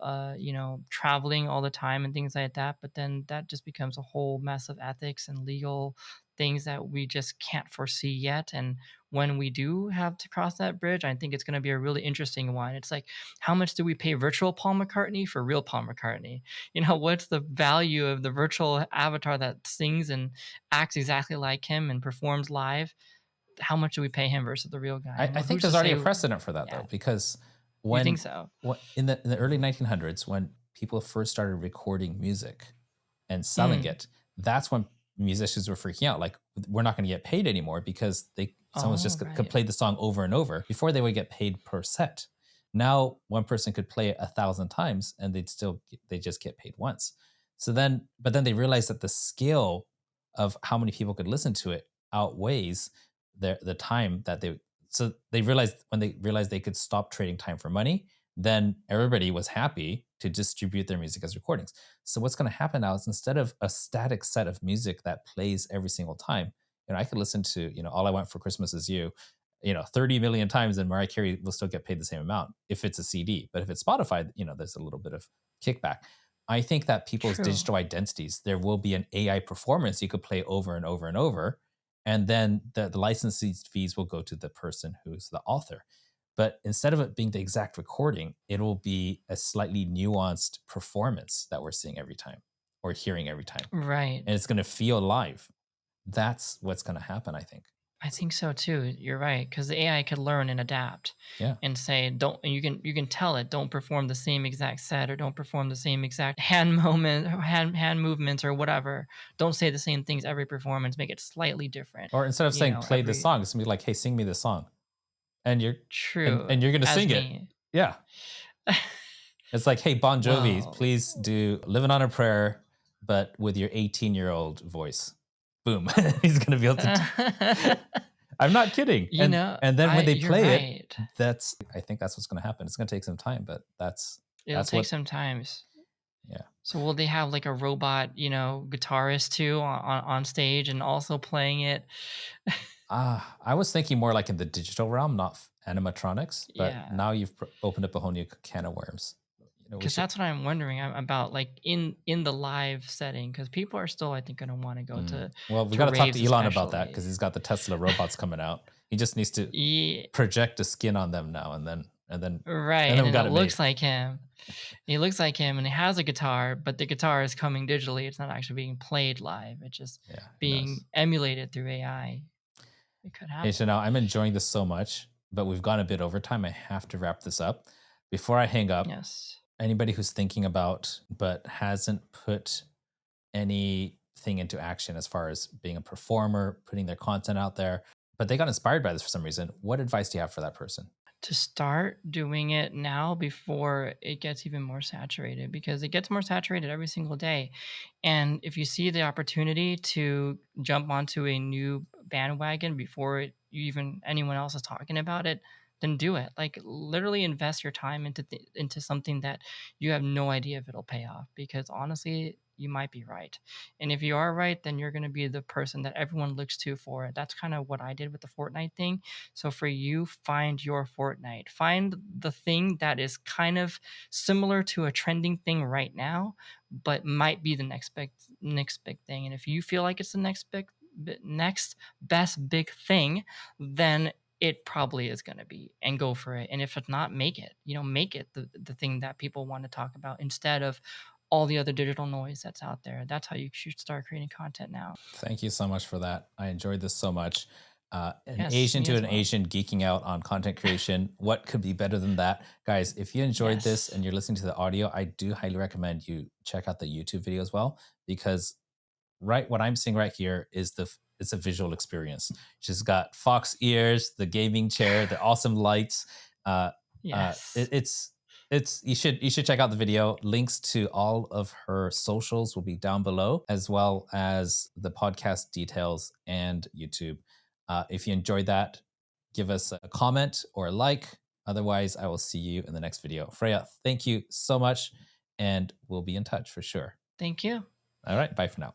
traveling all the time and things like that. But then that just becomes a whole mess of ethics and legal things that we just can't foresee yet. And when we do have to cross that bridge, I think it's going to be a really interesting one. It's like, how much do we pay virtual Paul McCartney for real Paul McCartney? What's the value of the virtual avatar that sings and acts exactly like him and performs live? How much do we pay him versus the real guy? I And think who's to there's already say? a precedent for that Yeah, though, because you think when so? in the early 1900s, when people first started recording music and selling Mm, it, that's when musicians were freaking out. Like, we're not going to get paid anymore because Someone's Oh, just could right. play the song over and over. Before they would get paid per set. Now one person could play it 1,000 times and they just get paid once. So then, but then they realized that the skill of how many people could listen to it outweighs the time that they. So they realized when they realized they could stop trading time for money, then everybody was happy to distribute their music as recordings. So what's going to happen now is instead of a static set of music that plays every single time, I could listen to, All I Want for Christmas Is You, 30 million times, and Mariah Carey will still get paid the same amount if it's a CD. But if it's Spotify, there's a little bit of kickback. I think that people's True. digital identities, there will be an AI performance you could play over and over and over. And then the licensing fees will go to the person who's the author. But instead of it being the exact recording, it will be a slightly nuanced performance that we're seeing every time or hearing every time. Right. And it's going to feel live. That's what's going to happen, I think. I think so too. You're right, because the AI could learn and adapt. Yeah. And say don't. And you can tell it don't perform the same exact set or don't perform the same exact hand hand movements or whatever. Don't say the same things every performance. Make it slightly different. Or instead of saying play the Every song, it's gonna be like, hey, sing me the song. And you're true and you're gonna as sing it. me. Yeah. It's like, hey, Bon Jovi, Well, please do Living on a Prayer, but with your 18-year-old voice. Boom. He's gonna be able to I'm not kidding. And then when they you're play right. it, I think that's what's gonna happen. It's gonna take some time, but It'll that's take what some times. yeah. So will they have like a robot, guitarist too on stage and also playing it? I was thinking more like in the digital realm, not animatronics. But Yeah. now you've opened up a whole new can of worms. We Because should. that's what I'm wondering about, like in the live setting. Because people are still, I think, gonna want to go Well, we to got to talk to raves, Elon about that because especially. he's got the Tesla robots coming out. He just needs to Yeah, project a skin on them now, right. and then And we then got it it made. looks like him. He looks like him, and he has a guitar, but the guitar is coming digitally. It's not actually being played live. It's just Yeah, who knows? being emulated through AI. It could Hey, happen. Chanel, I'm enjoying this so much, but we've gone a bit over time. I have to wrap this up. Before I hang up, Yes. anybody who's thinking about but hasn't put anything into action as far as being a performer, putting their content out there, but they got inspired by this for some reason, what advice do you have for that person? To start doing it now before it gets even more saturated, because it gets more saturated every single day. And if you see the opportunity to jump onto a new bandwagon before even anyone else is talking about it, then do it. Like literally invest your time into something that you have no idea if it'll pay off, because honestly, you might be right. And if you are right, then you're going to be the person that everyone looks to for it. That's kind of what I did with the Fortnite thing. So for you, find your Fortnite. Find the thing that is kind of similar to a trending thing right now, but might be the next big thing. And if you feel like it's the next best big thing, then it probably is going to be, and go for it. And if it's not, make it. Make it the thing that people want to talk about instead of all the other digital noise that's out there. That's how you should start creating content now. Thank you so much for that. I enjoyed this so much. An Yes, Asian me to as an well. Asian geeking out on content creation. What could be better than that? Guys, if you enjoyed this Yes. and you're listening to the audio, I do highly recommend you check out the YouTube video as well, because what I'm seeing right here is it's a visual experience. She's got fox ears, the gaming chair, the awesome lights. Uh, Yes. it's you should check out the video. Links to all of her socials will be down below, as well as the podcast details and YouTube. If you enjoyed that, give us a comment or a like. Otherwise, I will see you in the next video. Freya, thank you so much, and we'll be in touch for sure. Thank you. All right, bye for now.